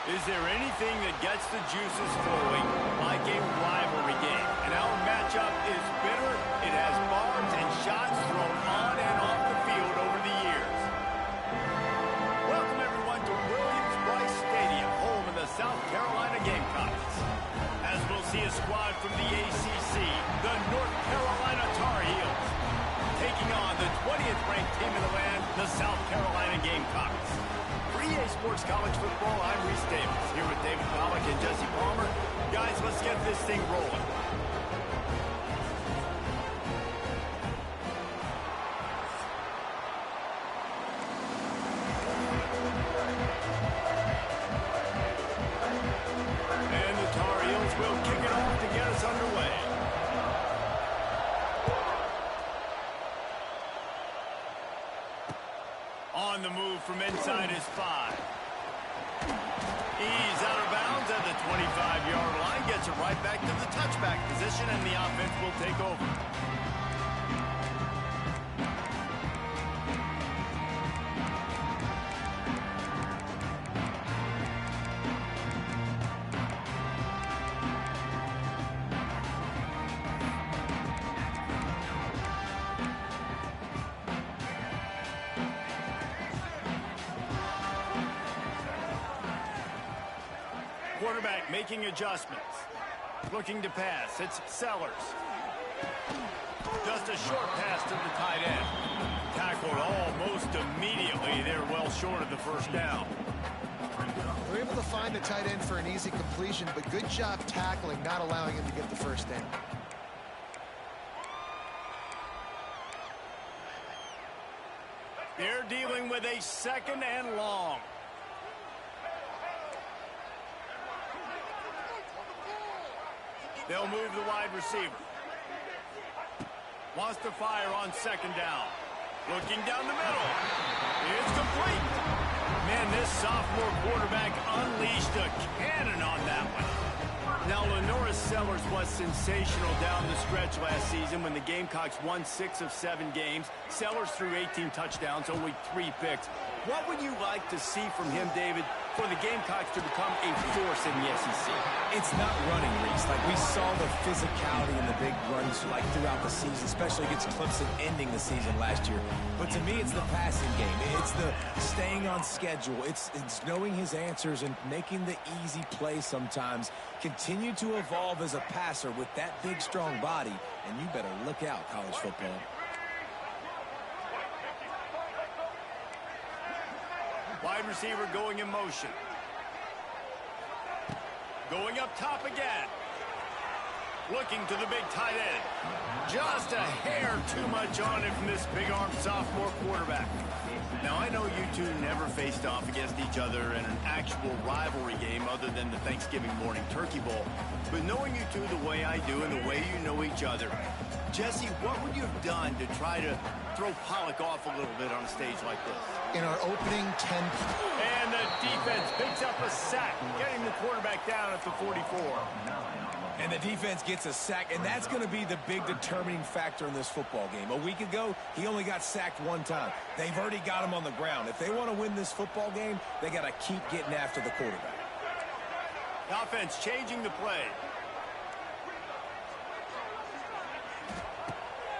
Is there anything that gets the juices flowing like a rivalry game? And our matchup is bitter. It has barbs and shots thrown on and off the field over the years. Welcome, everyone, to Williams-Brice Stadium, home of the South Carolina Gamecocks. As we'll see a squad from the ACC, the North Carolina Tar Heels, taking on the 20th ranked team in the land, the South Carolina Gamecocks. For EA Sports College Football, I'm Reese Davis, here with David Pollack and Jesse Palmer. Guys, let's get this thing rolling. And the Tar Heels will kick it off to get us underway. On the move from inside his 5. He's out of bounds at the 25-yard line. Gets it right back to the touchback position, and the offense will take over. Quarterback making adjustments. Looking to pass. It's Sellers. Just a short pass to the tight end. Tackled almost immediately. They're well short of the first down. They're able to find the tight end for an easy completion, but good job tackling, not allowing him to get the first down. They're dealing with a second and long. They'll move the wide receiver. Wants to fire on second down. Looking down the middle. It's complete. Man, this sophomore quarterback unleashed a cannon on that one. Now, Lenora Sellers was sensational down the stretch last season when the Gamecocks won 6 of 7 games. Sellers threw 18 touchdowns, only 3 picks. What would you like to see from him, David, for the Gamecocks to become a force in the SEC? It's not running, Reese. Like, we saw the physicality in the big runs like throughout the season, especially against Clemson ending the season last year. But to me, it's the passing game. It's the staying on schedule. It's knowing his answers and making the easy play sometimes. Continue to evolve as a passer with that big, strong body, and you better look out, college football. Wide receiver going in motion. Going up top again. Looking to the big tight end. Just a hair too much on it from this big-armed sophomore quarterback. Now, I know you two never faced off against each other in an actual rivalry game other than the Thanksgiving morning turkey bowl. But knowing you two the way I do and the way you know each other, Jesse, what would you have done to try to throw Pollack off a little bit on a stage like this? In our opening 10. And the defense picks up a sack, getting the quarterback down at the 44. And the defense gets a sack, and that's going to be the big determining factor in this football game. A week ago, he only got sacked 1 time. They've already got him on the ground. If they want to win this football game, they got to keep getting after the quarterback. The offense changing the play.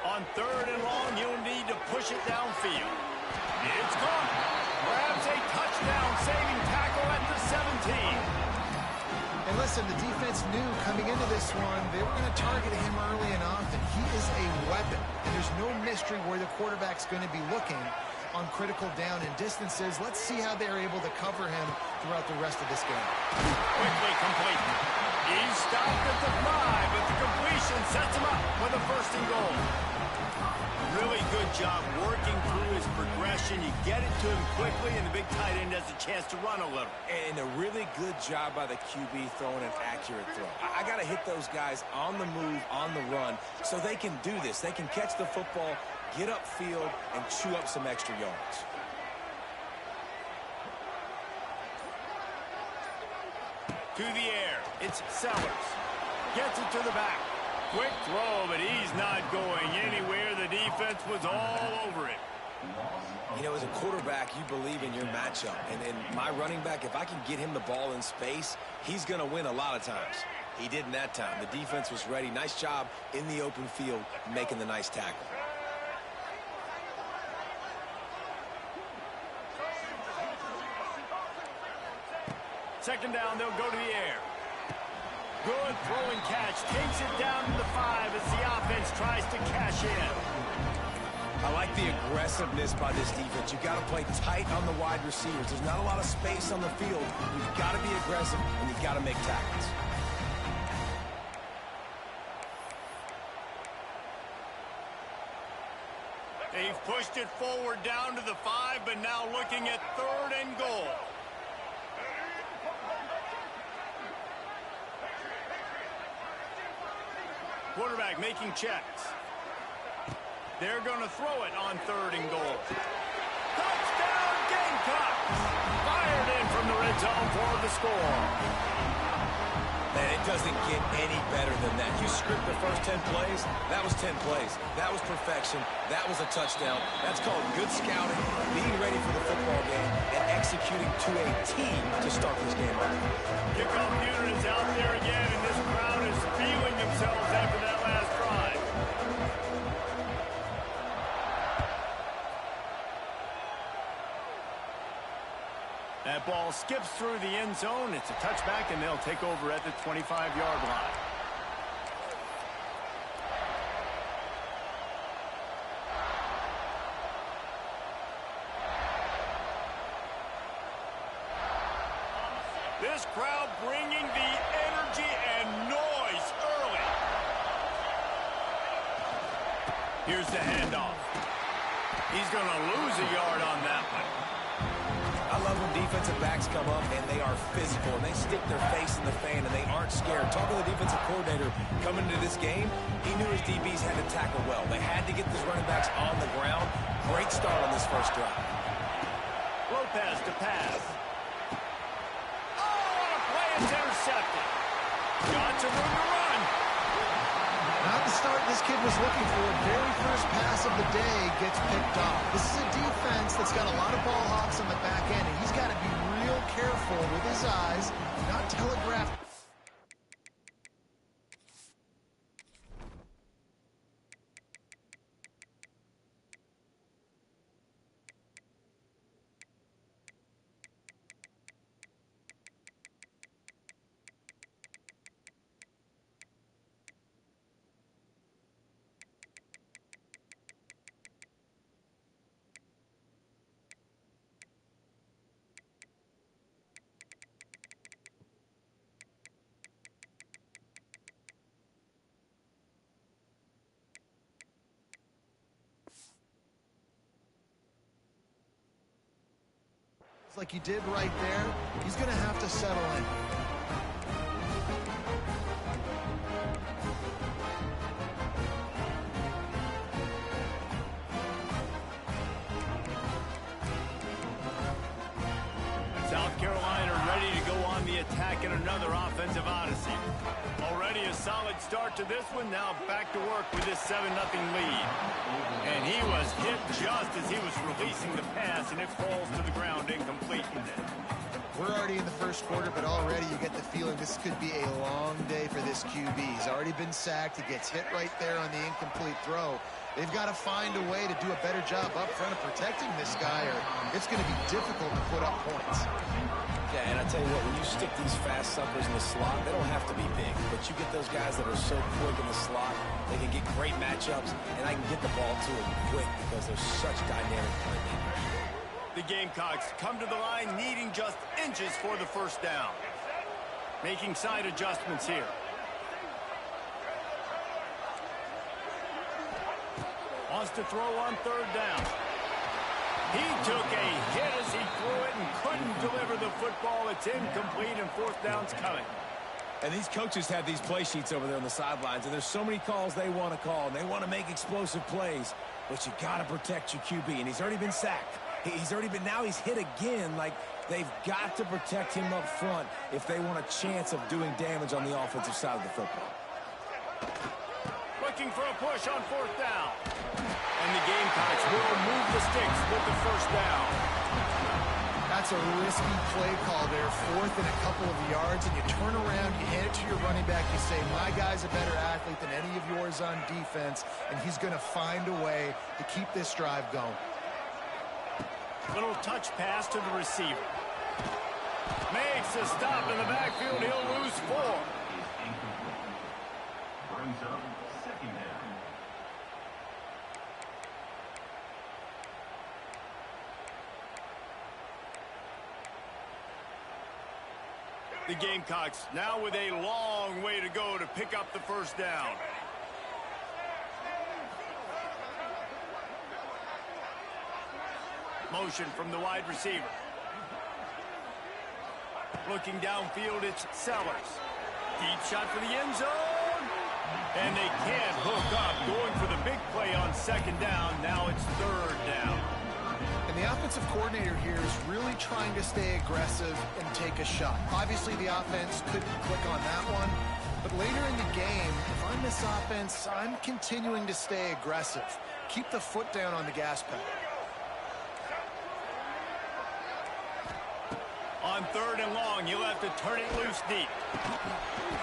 On 3rd and long, you'll need to push it downfield. It's gone. Grabs a touchdown-saving tackle at the 17. And listen, the defense knew coming into this one, they were going to target him early and often. He is a weapon, and there's no mystery where the quarterback's going to be looking on critical down and distances. Let's see how they're able to cover him throughout the rest of this game. Quickly complete. He's stopped at the 5, but the completion sets him up with a 1st and goal. Really good good job working through his progression. You get it to him quickly, and the big tight end has a chance to run a little. And a really good job by the QB throwing an accurate throw. I got to hit those guys on the move, on the run, so they can do this. They can catch the football, get upfield, and chew up some extra yards. To the air, it's Sellers. Gets it to the back. Quick throw, but he's not going anywhere. The defense was all over it. You know, as a quarterback, you believe in your matchup. And my running back, if I can get him the ball in space, he's going to win a lot of times. He didn't that time. The defense was ready. Nice job in the open field making the nice tackle. Second down, they'll go to the air. Good throw and catch. Takes it down to the 5 as the offense tries to cash in. I like the aggressiveness by this defense. You've got to play tight on the wide receivers. There's not a lot of space on the field. You've got to be aggressive, and you've got to make tackles. They've pushed it forward down to the 5, but now looking at 3rd and goal. Quarterback making checks. They're going to throw it on 3rd and goal. Touchdown Gamecocks! Fired in from the red zone for the score. Man, it doesn't get any better than that. You script the first 10 plays, that was 10 plays. That was perfection. That was a touchdown. That's called good scouting, being ready for the football game, and executing to a team to start this game off. Kickoff unit is out there again, and this crowd is feeling themselves after that last drive. That ball skips through the end zone. It's a touchback, and they'll take over at the 25-yard line. This crowd bringing the energy and noise early. Here's the handoff. He's going to lose a yard on that one. I love when defensive backs come up and they are physical and they stick their face in the fan and they aren't scared. Talking to the defensive coordinator coming into this game, he knew his DBs had to tackle well. They had to get these running backs on the ground. Great start on this first drive. Lopez to pass. Oh, what a play! It's intercepted. Got some room to run. Not the start this kid was looking for. Very first pass of the day gets picked off. This is a defense that's got a lot of ball hawks on the back end, and he's got to be real careful with his eyes, not telegraph. Like he did right there, he's going to have to settle in. South Carolina ready to go on the attack in another offensive odyssey. Already a solid start to this one. Now back to work with this 7-0 lead. And he was hit just as he was releasing the pass, and it falls to the ground incomplete. We're already in the first quarter, but already you get the feeling this could be a long day for this QB. He's already been sacked. He gets hit right there on the incomplete throw. They've got to find a way to do a better job up front of protecting this guy, or it's going to be difficult to put up points. Yeah, and I tell you what, when you stick these fast suckers in the slot, they don't have to be big, but you get those guys that are so quick in the slot, they can get great matchups, and I can get the ball to them quick because they're such dynamic playmakers. The Gamecocks come to the line needing just inches for the first down. Making side adjustments here. Wants to throw on third down. He took a hit as he threw it and couldn't deliver the football. It's incomplete, and fourth down's coming. And these coaches have these play sheets over there on the sidelines, and there's so many calls they want to call, and they want to make explosive plays. But you got to protect your QB, and he's already been sacked. Now he's hit again. Like, they've got to protect him up front if they want a chance of doing damage on the offensive side of the football. Looking for a push on fourth down. And the Gamecocks will move the sticks with the first down. That's a risky play call there, fourth and a couple of yards, and you turn around, you hand it to your running back, you say, my guy's a better athlete than any of yours on defense, and he's going to find a way to keep this drive going. Little touch pass to the receiver. Makes a stop in the backfield. He'll lose 4. Brings up second down. The Gamecocks now with a long way to go to pick up the first down. Motion from the wide receiver. Looking downfield, it's Sellers. Deep shot for the end zone. And they can't hook up. Going for the big play on second down. Now it's third down. And the offensive coordinator here is really trying to stay aggressive and take a shot. Obviously, the offense couldn't click on that one. But later in the game, if I'm this offense, I'm continuing to stay aggressive. Keep the foot down on the gas pedal. On third and long, you'll have to turn it loose deep.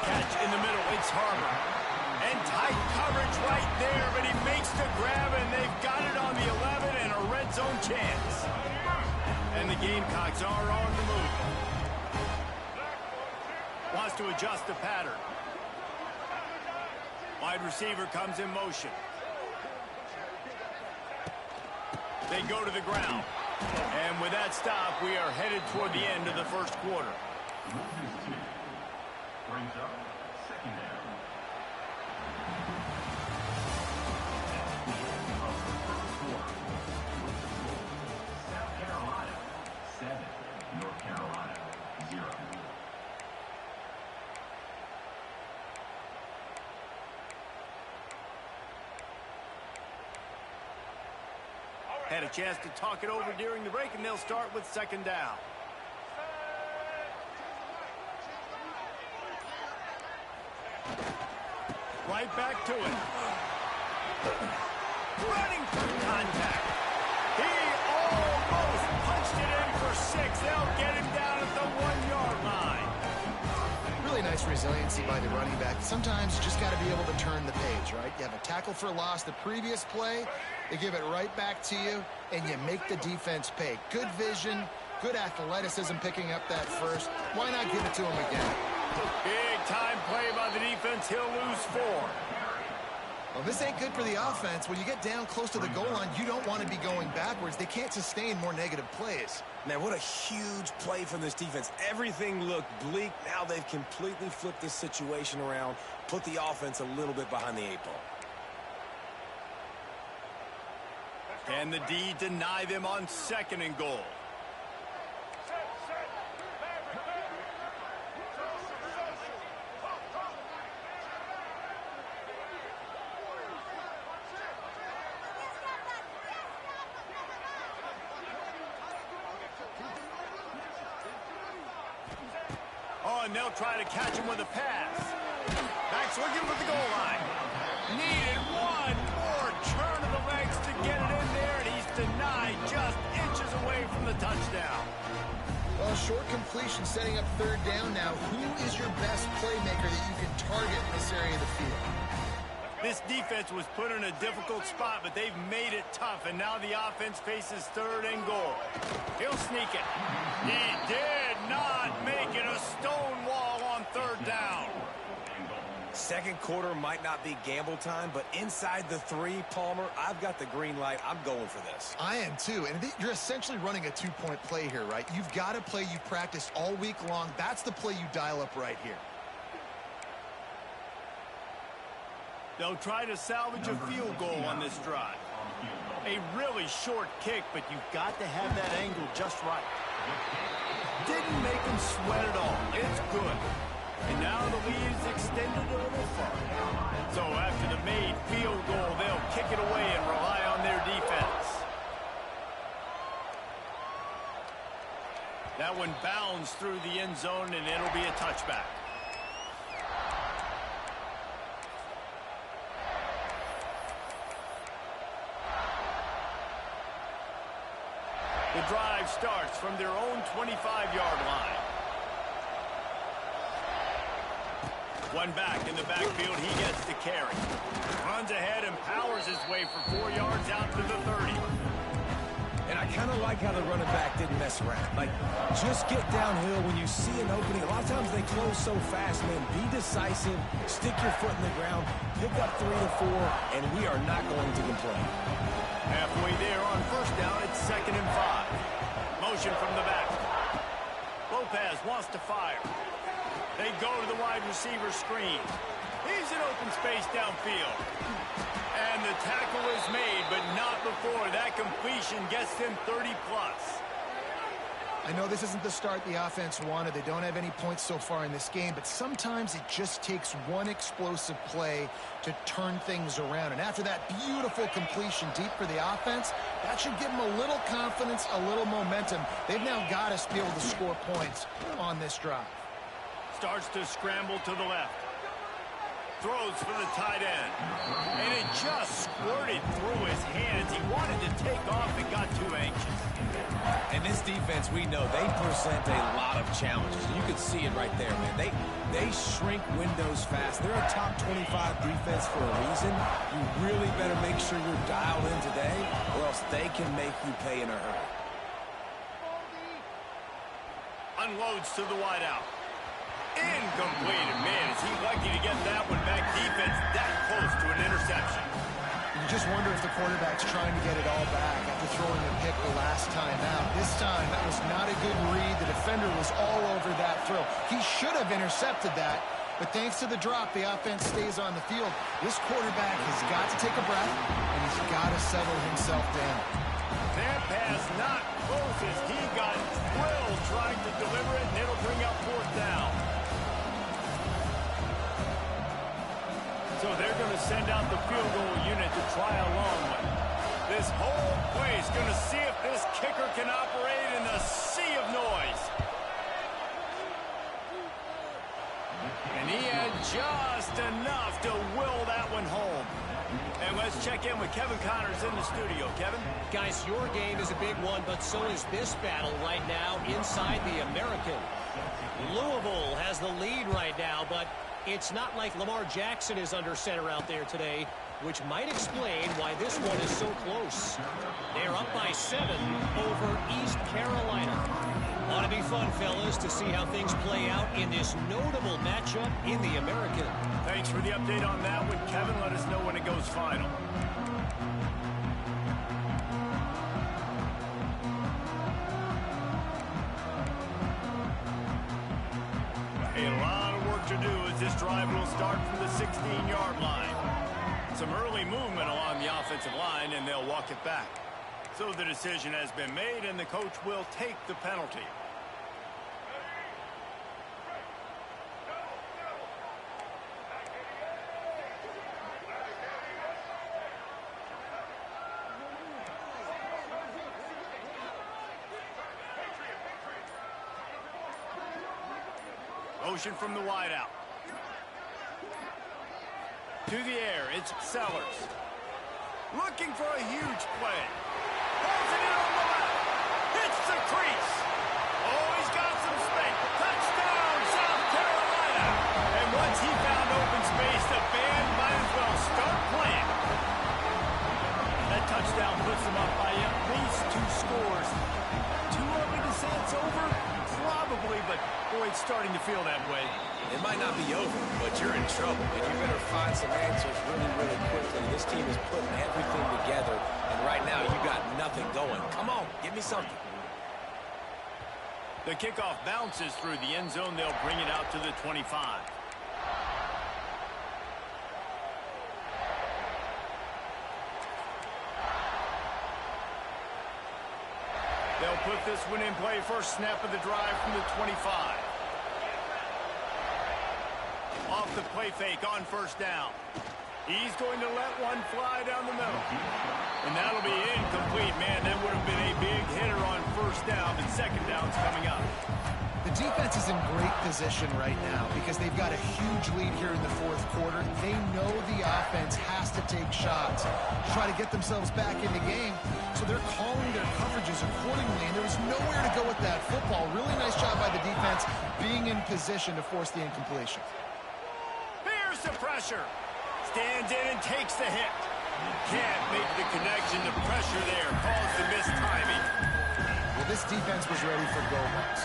Catch in the middle, it's Harbor. And tight coverage right there, but he makes the grab, and they've got it on the 11 and a red zone chance. And the Gamecocks are on the move. Wants to adjust the pattern. Wide receiver comes in motion. They go to the ground. And with that stop, we are headed toward the end of the first quarter. Brings up second down. South Carolina 7, North Carolina 0. Had a chance to talk it over during the break, and they'll start with second down. Right back to it. Running through contact. He almost punched it in for 6. They'll get him down at the 1-yard line. Really nice resiliency by the running back. Sometimes you just got to be able to turn the page, right? You have a tackle for loss the previous play, they give it right back to you, and you make the defense pay. Good vision, good athleticism picking up that first. Why not give it to him again? Big time play by the defense. He'll lose 4. Well, this ain't good for the offense. When you get down close to the goal line, you don't want to be going backwards. They can't sustain more negative plays. Man, what a huge play from this defense. Everything looked bleak. Now they've completely flipped this situation around, put the offense a little bit behind the 8 ball. Can the D deny them on second and goal? Oh, and they'll try to catch him with a pass. Backs looking for the goal line. Needed one more turn of the legs to get it in there, and he's denied just inches away from the touchdown. Well, short completion setting up third down now. Who is your best playmaker that you can target in this area of the field? This defense was put in a difficult spot, but they've made it tough, and now the offense faces third and goal. He'll sneak it. He did not make it. A stone wall on third down. Second quarter might not be gamble time, but inside the 3, Palmer, I've got the green light. I'm going for this. I am too, and you're essentially running a 2-point play here, right? You've got a play you practiced all week long. That's the play you dial up right here. They'll try to salvage a field goal on this drive. A really short kick, but you've got to have that angle just right. Didn't make him sweat at all. It's good. And now the lead is extended a little further. So after the made field goal, they'll kick it away and rely on their defense. That one bounds through the end zone, and it'll be a touchback. The drive starts from their own 25-yard line. One back in the backfield, he gets the carry. Runs ahead and powers his way for 4 yards out to the 30. And I kind of like how the running back didn't mess around. Like, just get downhill when you see an opening. A lot of times they close so fast, man. Be decisive, stick your foot in the ground, pick up 3 to 4, and we are not going to complain. Halfway there on first down, it's 2nd and 5. Motion from the back. Lopez wants to fire. They go to the wide receiver screen. He's in open space downfield. And the tackle is made, but not before that completion gets them 30-plus. I know this isn't the start the offense wanted. They don't have any points so far in this game, but sometimes it just takes one explosive play to turn things around. And after that beautiful completion deep for the offense, that should give them a little confidence, a little momentum. They've now got to be able to score points on this drive. Starts to scramble to the left. Throws for the tight end. And it just squirted through his hands. He wanted to take off and got too anxious. And this defense, we know, they present a lot of challenges. You can see it right there, man. They shrink windows fast. They're a top 25 defense for a reason. You really better make sure you're dialed in today, or else they can make you pay in a hurry. Unloads to the wideout. Incomplete. Man, is he lucky to get that one back. Defense that close to an interception. You just wonder if the quarterback's trying to get it all back after throwing a pick the last time out. This time, that was not a good read. The defender was all over that throw. He should have intercepted that, but thanks to the drop, the offense stays on the field. This quarterback has got to take a breath, and he's got to settle himself down. That pass not close as he got drilled trying to deliver it, and it'll bring up 4th down. So they're going to send out the field goal unit to try a long one. This whole place going to see if this kicker can operate in the sea of noise. And he had just enough to will that one home. And let's check in with Kevin Connors in the studio. Kevin? Guys, your game is a big one, but so is this battle right now inside the American. Louisville has the lead right now, but it's not like Lamar Jackson is under center out there today, which might explain why this one is so close. They're up by 7 over East Carolina. Ought to be fun, fellas, to see how things play out in this notable matchup in the American. Thanks for the update on that one, Kevin. Let us know when it goes final. A lot of work to do as this drive will start from the 16-yard line. Some early movement along the offensive line, and they'll walk it back. So the decision has been made, and the coach will take the penalty. Motion from the wideout. To the air, it's Sellers. Looking for a huge play. Pulls it in on the left. Hits the crease. Oh, he's got some space. Touchdown, South Carolina. And once he found open space, the band might as well start playing. That touchdown puts them up by at least 2 scores. Too early to say it's over? Probably, but boy, it's starting to feel that way. It might not be over, but you're in trouble, and you better find some answers really, really quickly. This team is putting everything together, and right now you got nothing going. Come on, give me something. The kickoff bounces through the end zone. They'll bring it out to the 25. They'll put this one in play. First snap of the drive from the 25. Off the play fake on first down. He's going to let one fly down the middle. And that'll be incomplete. Man, that would have been a big hitter on first down, and second down's coming up. The defense is in great position right now because they've got a huge lead here in the fourth quarter. They know the offense has to take shots to try to get themselves back in the game, so they're calling their coverages accordingly, and there was nowhere to go with that football. Really nice job by the defense being in position to force the incompletion. Here's the pressure. Stands in and takes the hit. Can't make the connection. The pressure there caused the missed timing. Well, this defense was ready for go-balls.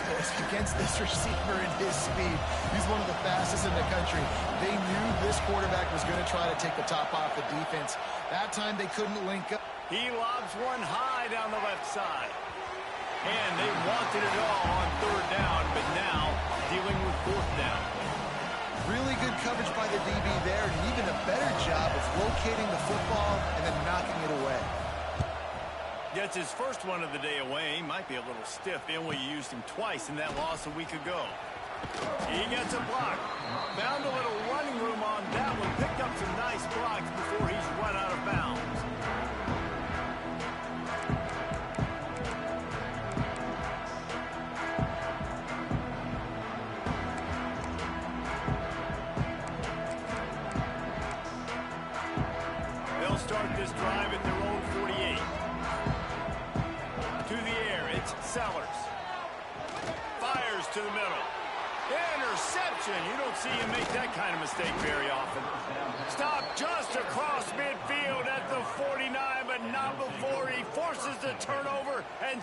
Against this receiver and his speed, he's one of the fastest in the country. They knew this quarterback was going to try to take the top off the defense. That time they couldn't link up. He lobs one high down the left side. And they wanted it all on third down, but now dealing with fourth down. Really good coverage by the DB there, and even a better job of locating the football and then knocking it away. Gets his first one of the day away. He might be a little stiff. They only used him twice in that loss a week ago. He gets a block. Found a little running room on that one. Picked up some nice blocks before he's run out of bounds. They'll start this drive at their own 48. To the air, it's Sellers. Fires to the middle. Interception. You don't see him make that kind of mistake very often. Stop just across midfield at the 49, but not before he forces the turnover and...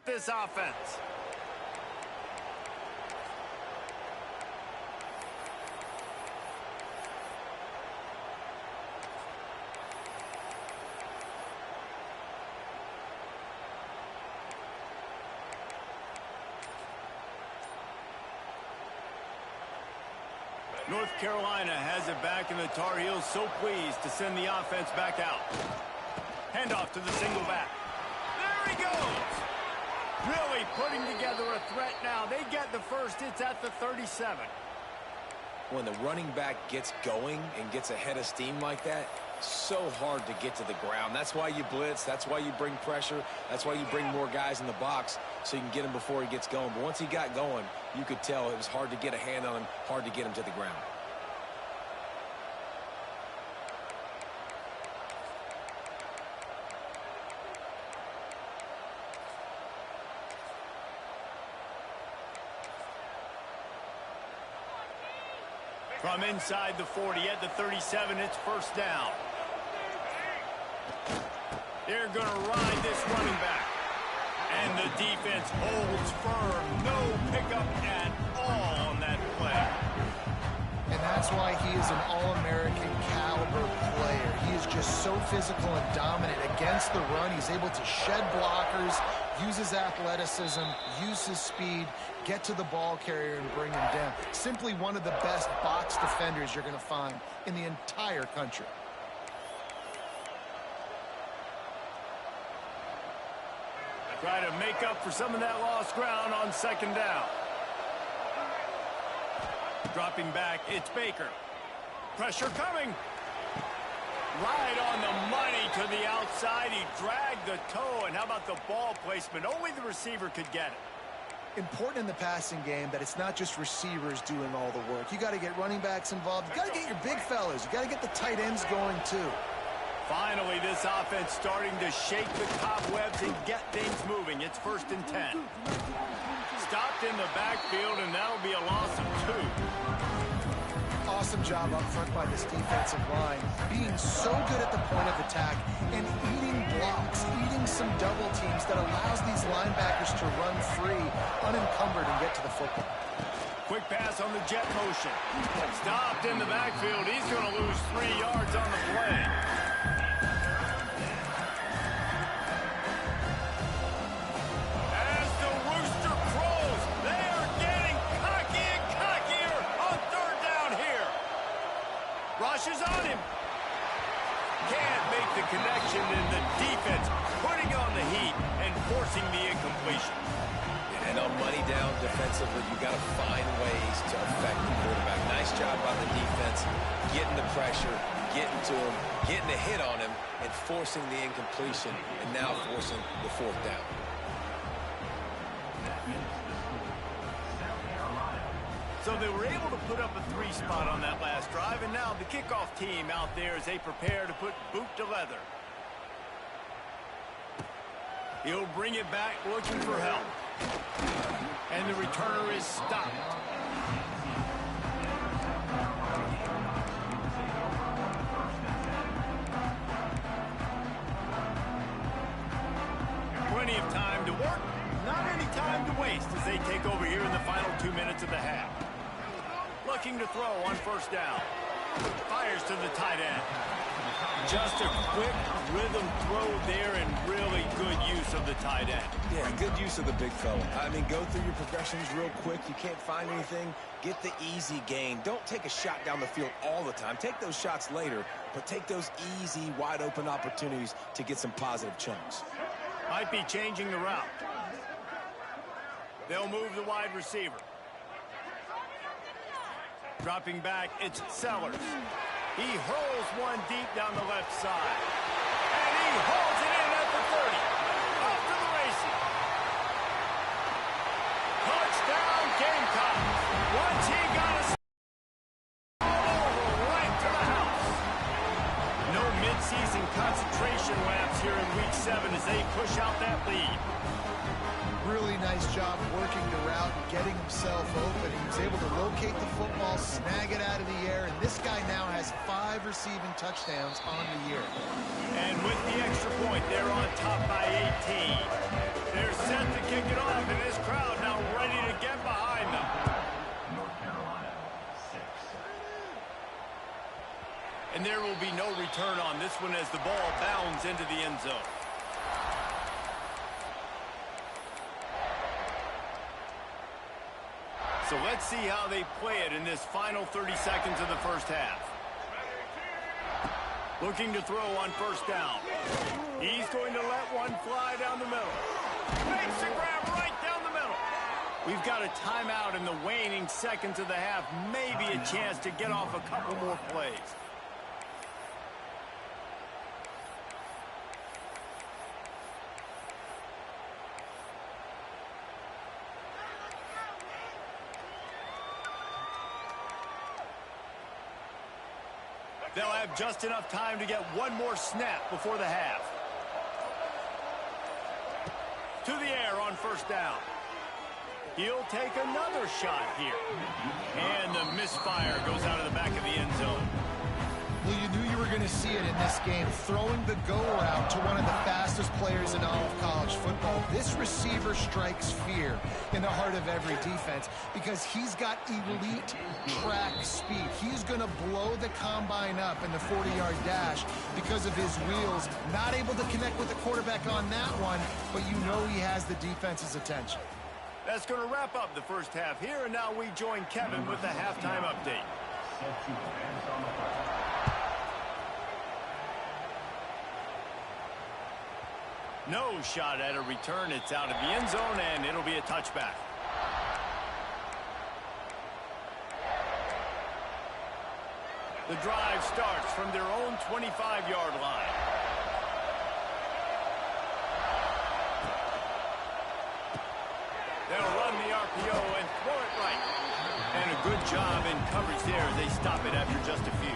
this offense. North Carolina has it back, and the Tar Heels so pleased to send the offense back out. Handoff to the single back. There he goes. Really putting together a threat now. They get the first. It's at the 37. When the running back gets going and gets ahead of steam like that, so hard to get to the ground. That's why you blitz. That's why you bring pressure. That's why you bring more guys in the box so you can get him before he gets going. But once he got going, you could tell it was hard to get a hand on him, hard to get him to the ground. From inside the 40 at the 37, it's first down. They're going to ride this running back. And the defense holds firm. No pickup at all on that play. And that's why he is an All-American caliber player. He is just so physical and dominant against the run. He's able to shed blockers, use his athleticism, use his speed, get to the ball carrier and bring him down. Simply one of the best box defenders you're going to find in the entire country. Try to make up for some of that lost ground on second down. Dropping back, it's Baker. Pressure coming. Right on the money to the outside. He dragged the toe, and how about the ball placement? Only the receiver could get it. Important in the passing game that it's not just receivers doing all the work. You got to get running backs involved. You got to get your big fellas. You got to get the tight ends going too. Finally, this offense starting to shake the cobwebs and get things moving. It's first and 10. Stopped in the backfield, and that'll be a loss of 2. Awesome job up front by this defensive line, being so good at the point of attack and eating blocks, eating some double teams that allows these linebackers to run free, unencumbered, and get to the football. Quick pass on the jet motion. Stopped in the backfield. He's going to lose 3 yards on the play. As the offensively, you got to find ways to affect the quarterback. Nice job by the defense, getting the pressure, getting to him, getting a hit on him, and forcing the incompletion, and now forcing the fourth down. So they were able to put up a 3 spot on that last drive, and now the kickoff team out there as they prepare to put boot to leather. He'll bring it back looking for help. And the returner is stopped. Plenty of time to work, not any time to waste as they take over here in the final 2 minutes of the half. Looking to throw on first down. Fires to the tight end. Just a quick rhythm throw there and really good use of the tight end. Yeah, good use of the big fella. I mean, go through your progressions real quick. You can't find anything. Get the easy gain. Don't take a shot down the field all the time. Take those shots later, but take those easy, wide-open opportunities to get some positive chunks. Might be changing the route. They'll move the wide receiver. Dropping back, it's Sellers. He hurls one deep down the left side. And he hauls it in at the 30. Off to the races. Touchdown, Gamecocks. Once he got a right to the house. No midseason concentration laps here in Week 7 as they push out that lead. Really nice job working the route and getting himself open. He was able to locate the football, snag it out of the air, and this guy now has 5 receiving touchdowns on the year. And with the extra point, they're on top by 18. They're set to kick it off, and this crowd now ready to get behind them. North Carolina, 6. And there will be no return on this one as the ball bounds into the end zone. So let's see how they play it in this final 30 seconds of the first half. Looking to throw on first down. He's going to let one fly down the middle. Makes the grab right down the middle. We've got a timeout in the waning seconds of the half. Maybe a chance to get off a couple more plays. They'll have just enough time to get one more snap before the half. To the air on first down. He'll take another shot here. And the misfire goes out of the back of the end zone. Well, you knew you were going to see it in this game, throwing the go route to one of the fastest players in all of college football. This receiver strikes fear in the heart of every defense because he's got elite track speed. He's going to blow the combine up in the 40-yard dash because of his wheels. Not able to connect with the quarterback on that one, but you know he has the defense's attention. That's going to wrap up the first half here, and now we join Kevin with the halftime update. No shot at a return. It's out of the end zone, and it'll be a touchback. The drive starts from their own 25-yard line. They'll run the RPO and throw it right. And a good job in coverage there. They stop it after just a few.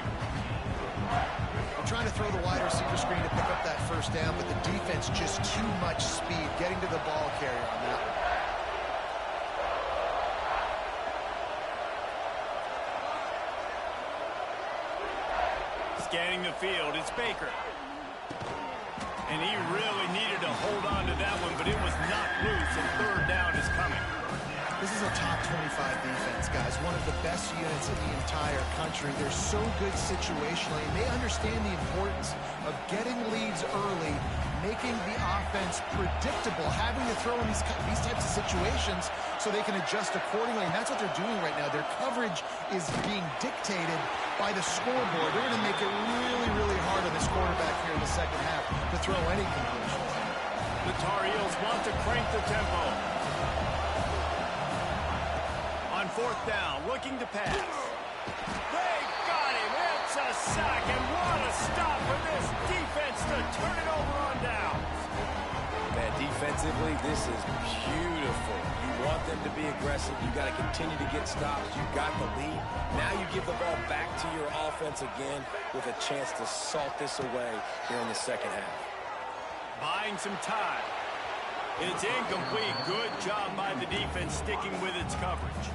Trying to throw the wide receiver screen to pick up that first down, but the defense just too much speed getting to the ball carrier on that one. Scanning the field, it's Baker. And he really needed to hold on to that one, but it was knocked loose, and third down is coming. This is a top 25 defense, guys. One of the best units in the entire country. They're so good situationally, and they understand the importance of getting leads early, making the offense predictable, having to throw in these types of situations so they can adjust accordingly, and that's what they're doing right now. Their coverage is being dictated by the scoreboard. They're going to make it really, really hard on this quarterback here in the second half to throw any conclusions. The Tar Heels want to crank the tempo. On fourth down, looking to pass. They got him. It's a sack, and what a stop for this defense to turn it over on downs. Man, defensively, this is beautiful. You want them to be aggressive. You got to continue to get stops. You got the lead. Now you give the ball back to your offense again with a chance to salt this away here in the second half. Buying some time. It's incomplete. Good job by the defense sticking with its coverage.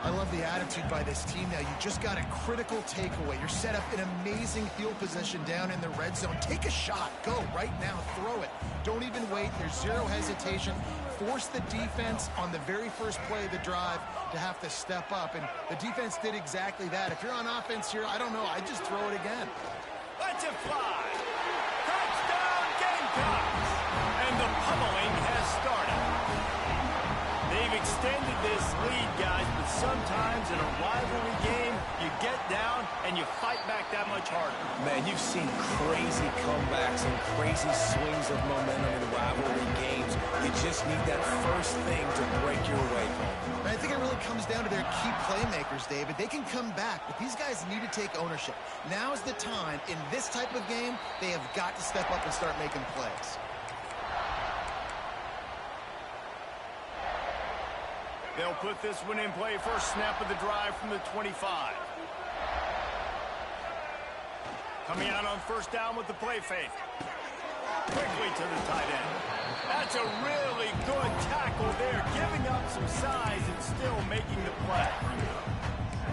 I love the attitude by this team now. You just got a critical takeaway. You're set up in amazing field position down in the red zone. Take a shot. Go right now. Throw it. Don't even wait. There's zero hesitation. Force the defense on the very first play of the drive to have to step up. And the defense did exactly that. If you're on offense here, I don't know. I'd just throw it again. Let's it fly. Touchdown Gamecocks. And the pummeling has started. They've extended this lead, guys, but sometimes in a rivalry game, you get down and you fight back that much harder. Man, you've seen crazy comebacks and crazy swings of momentum in rivalry games. You just need that first thing to break your way. I think it really comes down to their key playmakers, David. They can come back, but these guys need to take ownership. Now's the time. In this type of game, they have got to step up and start making plays. They'll put this one in play. First snap of the drive from the 25. Coming out on first down with the play fake. Quickly to the tight end. That's a really good tackle there, giving up some size and still making the play.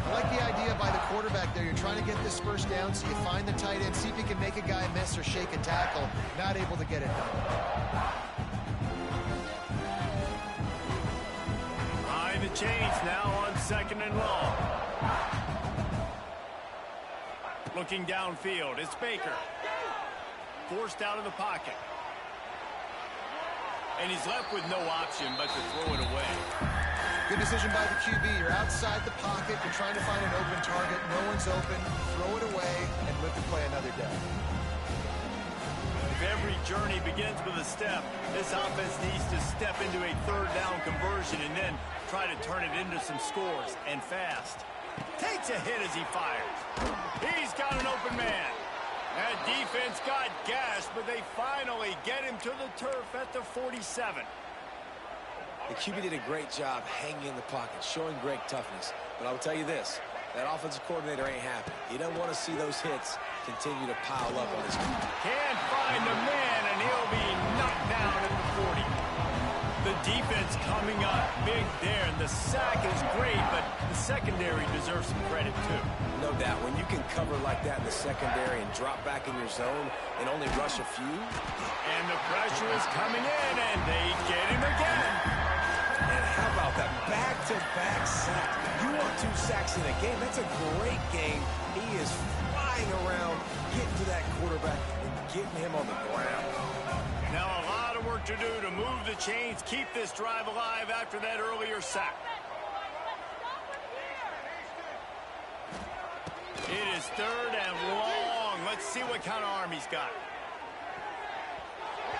I like the idea by the quarterback there. You're trying to get this first down, so you find the tight end, see if he can make a guy miss or shake a tackle. Not able to get it done. The chains now on second and long. Looking downfield, it's Baker. Forced out of the pocket. And he's left with no option but to throw it away. Good decision by the QB. You're outside the pocket. You're trying to find an open target. No one's open. Throw it away and live to play another day. If every journey begins with a step, this offense needs to step into a third down conversion and then try to turn it into some scores, and fast. Takes a hit as he fires. He's got an open man. That defense got gashed, but they finally get him to the turf at the 47. The QB did a great job hanging in the pocket, showing great toughness. But I'll tell you this, that offensive coordinator ain't happy. He doesn't want to see those hits continue to pile up on his team. Can't find a man, and he'll be knocked down at the 40. The defense coming up big there, and the sack is great, but the secondary deserves some credit, too. No doubt. When you can cover like that in the secondary and drop back in your zone and only rush a few. And the pressure is coming in, and they get him again. And how about that back-to-back sack? You want 2 sacks in a game. That's a great game. He is flying around, getting to that quarterback and getting him on the ground. Now a lot of work to do to move the chains, keep this drive alive after that earlier sack. It is third and long. Let's see what kind of arm he's got.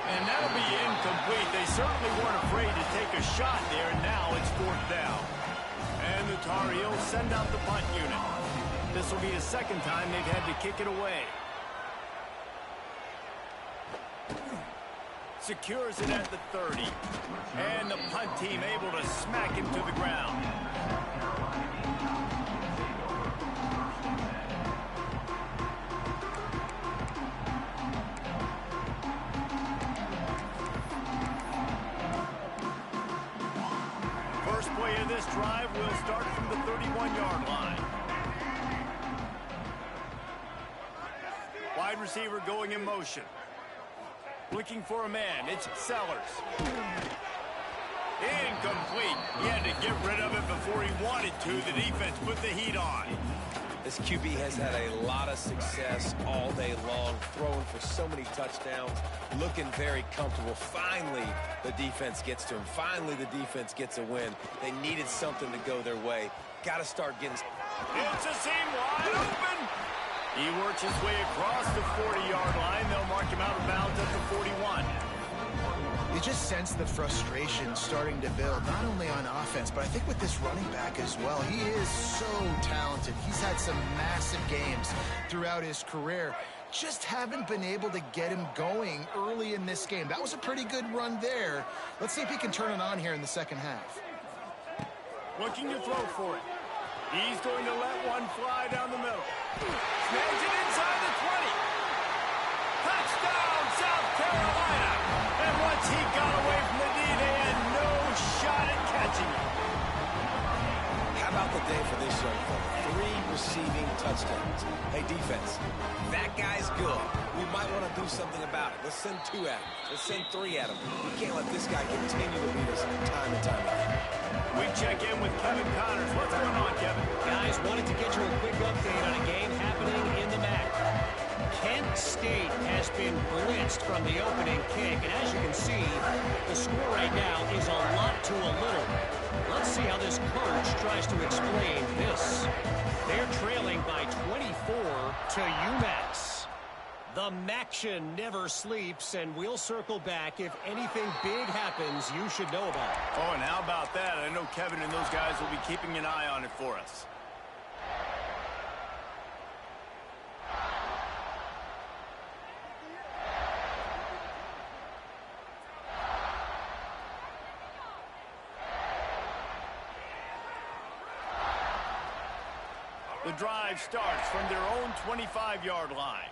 And that'll be incomplete. They certainly weren't afraid to take a shot there, and now it's fourth down. And the Tar Heels send out the punt unit. This will be the second time they've had to kick it away. Secures it at the 30. And the punt team able to smack him to the ground. First play of this drive will start from the 31-yard line. Wide receiver going in motion. Looking for a man. It's Sellers. Incomplete. He had to get rid of it before he wanted to. The defense put the heat on. This QB has had a lot of success all day long, throwing for so many touchdowns, looking very comfortable. Finally, the defense gets to him. Finally, the defense gets a win. They needed something to go their way. Got to start getting... It's a seam wide open. He works his way across the 40-yard line. They'll mark him out of bounds at the 41. You just sense the frustration starting to build, not only on offense, but I think with this running back as well. He is so talented. He's had some massive games throughout his career. Just haven't been able to get him going early in this game. That was a pretty good run there. Let's see if he can turn it on here in the second half. Looking to throw for it. He's going to let one fly down the middle. Snags it inside the 20. Touchdown, South Carolina. And once he got away from the D, they had no shot at catching him. How about the day for this young fella? 3 receiving touchdowns. Hey, defense, that guy's good. We might want to do something about it. Let's send 2 at him. Let's send 3 at him. We can't let this guy continue to beat us time and time again. We check in with Kevin Connors. What's going on, Kevin? Guys, wanted to get you a quick update on a game happening in the MAC. Kent State has been blitzed from the opening kick, and as you can see, the score right now is a lot to a little. Let's see how this coach tries to explain this. They're trailing by 24 to UMass. The Maction never sleeps, and we'll circle back if anything big happens you should know about. Oh, and how about that? I know Kevin and those guys will be keeping an eye on it for us. The drive starts from their own 25-yard line.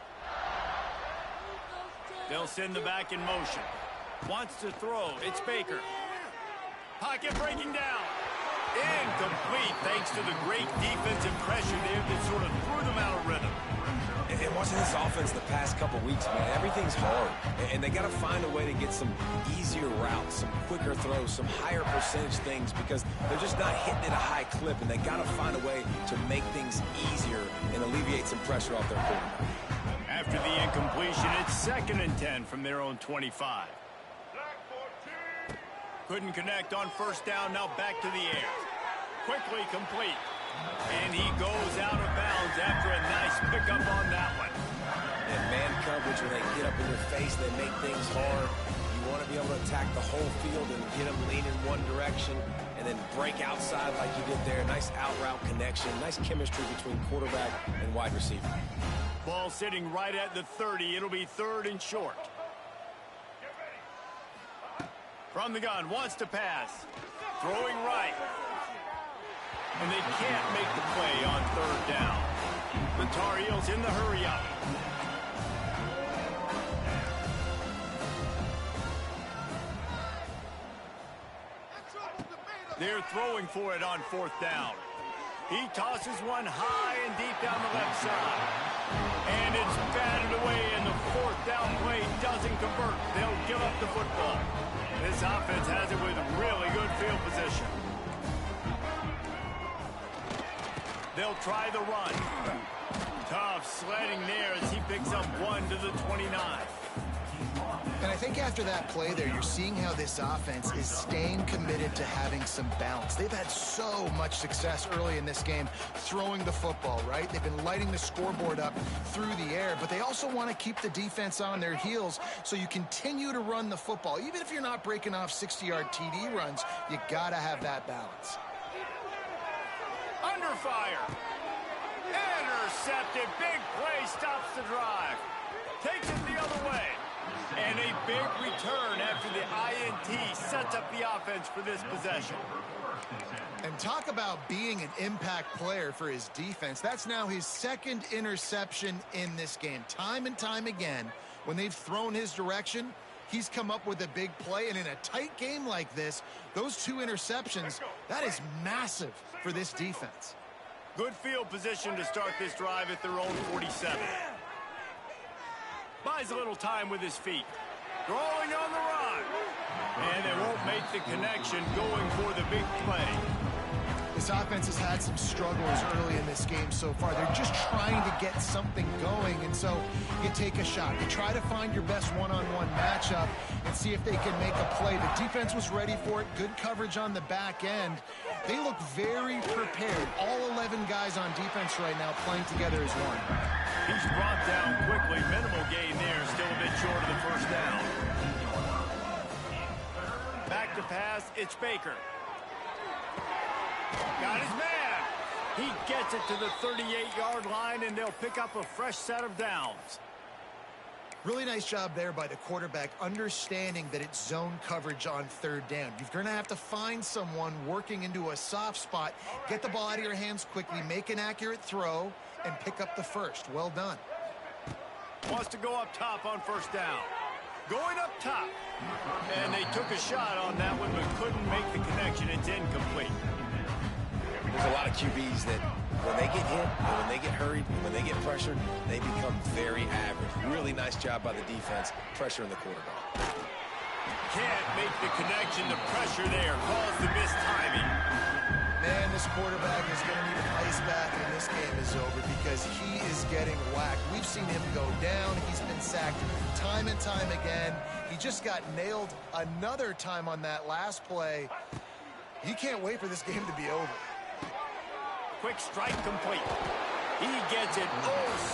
They'll send the back in motion. Wants to throw. It's Baker. Pocket breaking down. Incomplete thanks to the great defensive pressure there that sort of threw them out of rhythm. And watching this offense the past couple weeks, man, everything's hard. And they got to find a way to get some easier routes, some quicker throws, some higher percentage things because they're just not hitting at a high clip. And they got to find a way to make things easier and alleviate some pressure off their quarterback. After the incompletion, it's 2nd and 10 from their own 25. Couldn't connect on 1st down, now back to the air. Quickly complete. And he goes out of bounds after a nice pickup on that one. And man coverage, when they get up in your face, they make things hard. You want to be able to attack the whole field and get them leaning one direction and then break outside like you did there. Nice out route connection, nice chemistry between quarterback and wide receiver. Ball sitting right at the 30. It'll be 3rd and short. From the gun, wants to pass. Throwing right. And they can't make the play on 3rd down. The Tar Heels in the hurry up. They're throwing for it on 4th down. He tosses one high and deep down the left side. And it's batted away, and the 4th down play doesn't convert. They'll give up the football. This offense has it with really good field position. They'll try the run. Tough sledding there as he picks up 1 to the 29. And I think after that play there, you're seeing how this offense is staying committed to having some balance. They've had so much success early in this game throwing the football, right? They've been lighting the scoreboard up through the air, but they also want to keep the defense on their heels so you continue to run the football. Even if you're not breaking off 60-yard TD runs, you got to have that balance. Under fire. Intercepted. Big play stops the drive. Takes it the other way. And a big return after the INT sets up the offense for this possession. And talk about being an impact player for his defense. That's now his 2nd interception in this game. Time and time again, when they've thrown his direction, he's come up with a big play. And in a tight game like this, those 2 interceptions, that is massive for this defense. Good field position to start this drive at their own 47. Buys a little time with his feet. Throwing on the run. And they won't make the connection going for the big play. This offense has had some struggles early in this game so far. They're just trying to get something going, and so you take a shot. You try to find your best one-on-one matchup and see if they can make a play. The defense was ready for it. Good coverage on the back end. They look very prepared. All 11 guys on defense right now playing together as one. He's brought down quickly. Minimal gain there. Still a bit short of the 1st down. to pass. It's Baker. Got his man. He gets it to the 38-yard line, and they'll pick up a fresh set of downs. Really nice job there by the quarterback, understanding that it's zone coverage on third down. You're going to have to find someone working into a soft spot, get the ball out of your hands quickly, make an accurate throw, and pick up the first. Well done. Wants to go up top on first down. Going up top. And they took a shot on that one, but couldn't make the connection. It's incomplete. There's a lot of QBs that when they get hit, and when they get hurried, and when they get pressured, they become very average. Really nice job by the defense, pressuring the quarterback. Can't make the connection. The pressure there caused the missed timing. Man, this quarterback is going to need an ice bath when this game is over because he is getting whacked. We've seen him go down. He's been sacked time and time again. He just got nailed another time on that last play. He can't wait for this game to be over. Quick strike complete. He gets it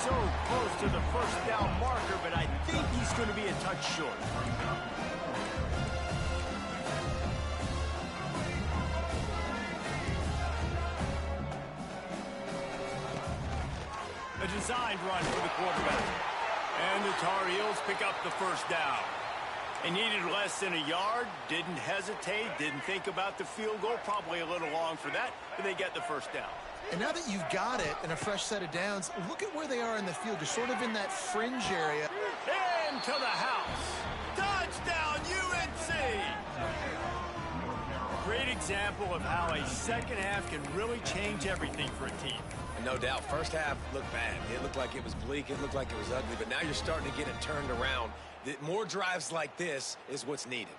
so close to the first down marker, but I think he's going to be a touch short. A designed run for the quarterback. And the Tar Heels pick up the first down. They needed less than a yard, didn't hesitate, didn't think about the field goal. Probably a little long for that, but they get the first down. And now that you've got it and a fresh set of downs, look at where they are in the field. They're sort of in that fringe area. Into the house. Touchdown, UNC! Great example of how a second half can really change everything for a team. And no doubt, first half looked bad. It looked like it was bleak. It looked like it was ugly. But now you're starting to get it turned around. More drives like this is what's needed.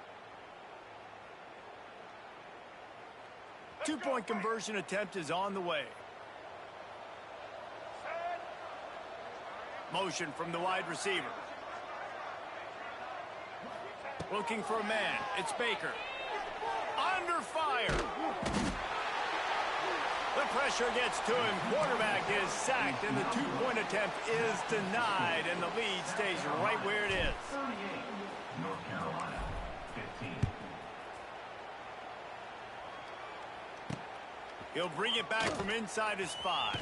Two-point conversion attempt is on the way. Motion from the wide receiver. Looking for a man. It's Baker. Under fire. The pressure gets to him. Quarterback is sacked, and the two-point attempt is denied, and the lead stays right where it is. 38, North Carolina, 15. He'll bring it back from inside his 5.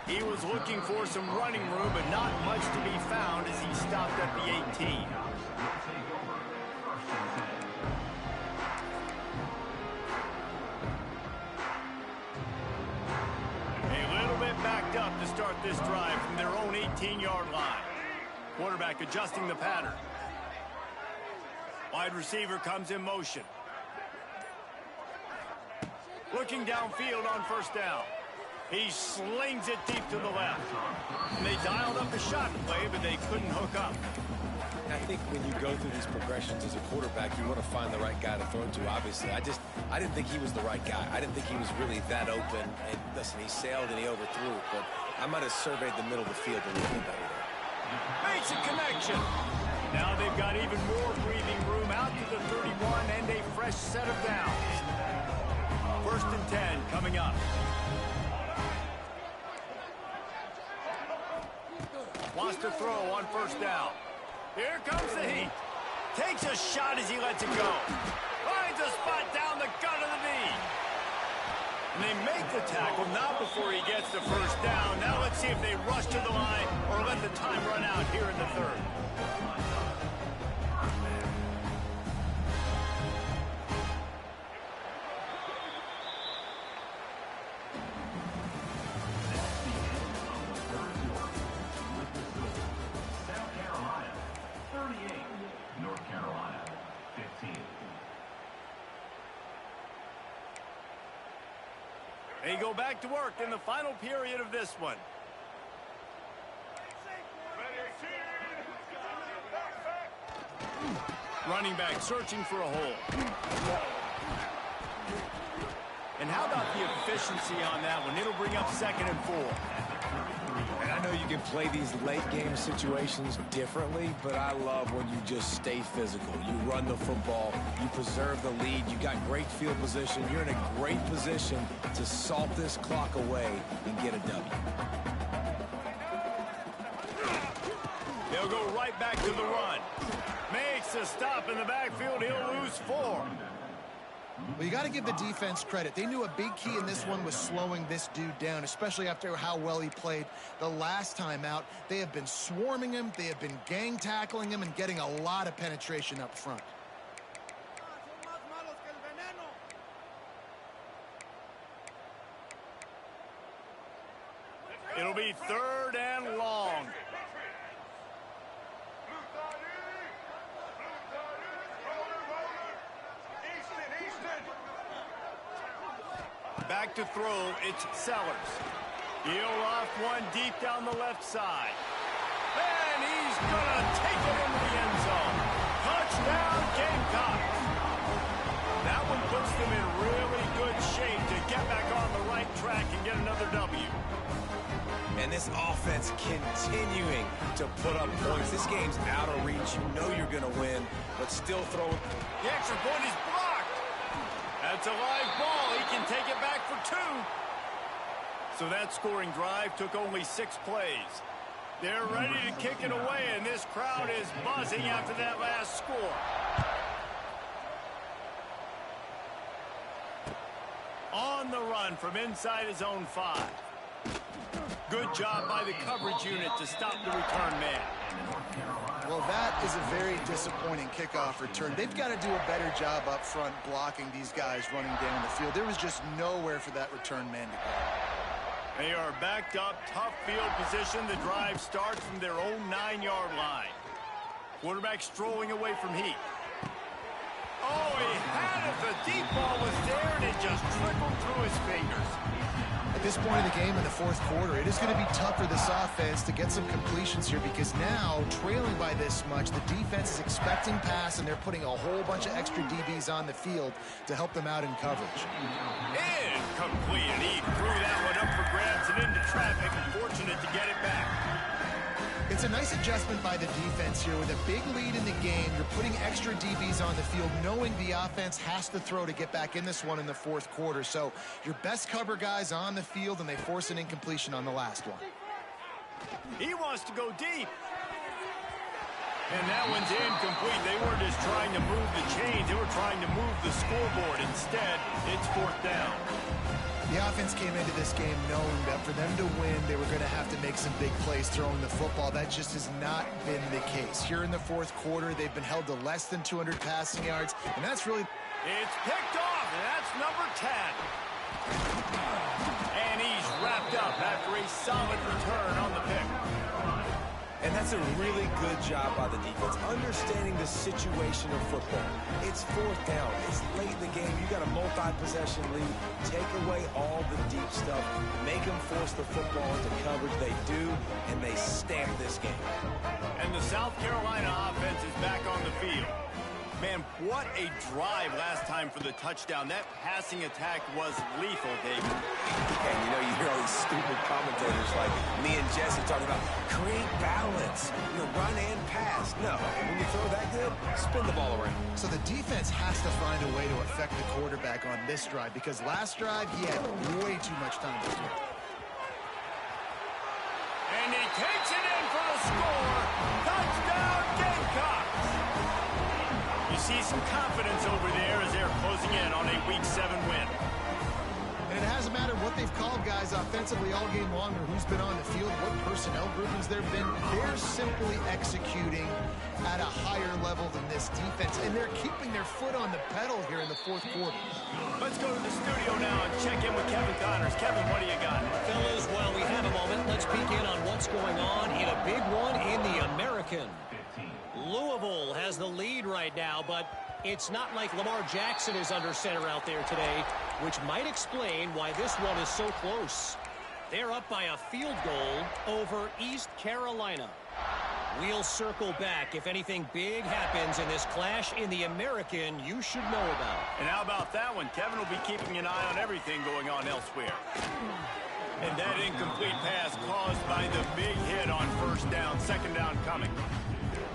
He was looking for some running room, but not much to be found as he stopped at the 18. A little bit backed up to start this drive from their own 18-yard line. Quarterback adjusting the pattern. Wide receiver comes in motion. Looking downfield on first down. He slings it deep to the left. And they dialed up the shot play, but they couldn't hook up. I think when you go through these progressions as a quarterback, you want to find the right guy to throw to, obviously. I didn't think he was the right guy. I didn't think he was really that open. And listen, he sailed and he overthrew it, but I might have surveyed the middle of the field a little bit better there. Makes a connection. Now they've got even more breathing room out to the 31 and a fresh set of downs. First and 10 coming up. Wants to throw on first down. Here comes the heat. Takes a shot as he lets it go. Finds a spot down the gut of the knee. And they make the tackle, not before he gets the first down. Now let's see if they rush to the line or let the time run out here in the third. They go back to work in the final period of this one. Running back searching for a hole. And how about the efficiency on that one? It'll bring up 2nd and 4. And I know you can play these late-game situations differently, but I love when you just stay physical. You run the football, you preserve the lead, you got great field position. You're in a great position to salt this clock away and get a W. They'll go right back to the run. Makes makes a stop in the backfield. He'll lose 4. Well, you got to give the defense credit. They knew a big key in this one was slowing this dude down, especially after how well he played the last time out. They have been swarming him. They have been gang tackling him and getting a lot of penetration up front. It'll be 3rd and long. Back to throw, it's Sellers. He'll off one deep down the left side. And he's going to take it into the end zone. Touchdown, Gamecocks. That one puts them in really good shape to get back on the right track and get another W. And this offense continuing to put up points. This game's out of reach. You know you're going to win, but still throwing. The extra point is blocked. That's a live ball. He can take it back for 2. So that scoring drive took only 6 plays. They're ready to kick it away, and this crowd is buzzing after that last score. On the run from inside his own 5. Good job by the coverage unit to stop the return man. Well, that is a very disappointing kickoff return. They've got to do a better job up front blocking these guys running down the field. There was just nowhere for that return man to go. They are backed up, tough field position. The drive starts from their own 9-yard line. Quarterback strolling away from Heat. Oh, he had it. The deep ball was there, and it just trickled through his fingers. At this point of the game in the 4th quarter, it is going to be tough for this offense to get some completions here because now, trailing by this much, the defense is expecting pass, and they're putting a whole bunch of extra DBs on the field to help them out in coverage. Incomplete, and he threw that one up for grabs and into traffic, and fortunate to get it back. It's a nice adjustment by the defense here. With a big lead in the game, you're putting extra DBs on the field, knowing the offense has to throw to get back in this one in the 4th quarter. So your best cover guys on the field, and they force an incompletion on the last one. He wants to go deep. And that one's incomplete. They weren't just trying to move the chains. They were trying to move the scoreboard. Instead, it's 4th down. The offense came into this game knowing that for them to win, they were going to have to make some big plays throwing the football. That just has not been the case. Here in the 4th quarter, they've been held to less than 200 passing yards, and that's really... It's picked off, and that's number 10. And he's wrapped up after a solid return on the pick. And that's a really good job by the defense, understanding the situation of football. It's 4th down. It's late in the game. You got a multi-possession lead. Take away all the deep stuff. Make them force the football into coverage. They do, and they stamp this game. And the South Carolina offense is back on the field. Man, what a drive last time for the touchdown. That passing attack was lethal, David. And you know, you hear all these stupid commentators like me and Jesse talking about create balance, run and pass. No, when you throw that good, spin the ball around. So the defense has to find a way to affect the quarterback on this drive because last drive he had way too much time to throw. And he takes it in for the score. Touchdown, Gamecocks. You see some confidence over there as they're closing in on a Week 7 win. And it hasn't mattered what they've called guys offensively all game long or who's been on the field, what personnel groupings there have been. They're simply executing at a higher level than this defense, and they're keeping their foot on the pedal here in the 4th quarter. Let's go to the studio now and check in with Kevin Connors. Kevin, what do you got? Fellas, while we have a moment, let's peek in on what's going on in a big one in the American. Louisville has the lead right now, but it's not like Lamar Jackson is under center out there today, which might explain why this one is so close. They're up by a field goal over East Carolina. We'll circle back if anything big happens in this clash in the American you should know about. And how about that one? Kevin will be keeping an eye on everything going on elsewhere. And that incomplete pass caused by the big hit on 1st down, 2nd down coming.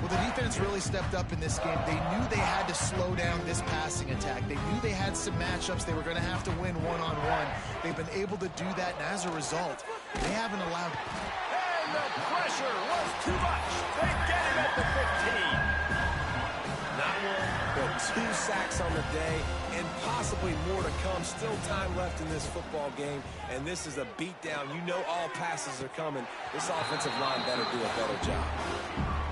Well, the defense really stepped up in this game. They knew they had to slow down this passing attack. They knew they had some matchups they were going to have to win one-on-one. They've been able to do that, and as a result, they haven't allowed... And the pressure was too much. They get him at the 15. one, but 2 sacks on the day, and possibly more to come. Still time left in this football game, and this is a beatdown. You know all passes are coming. This offensive line better do a better job.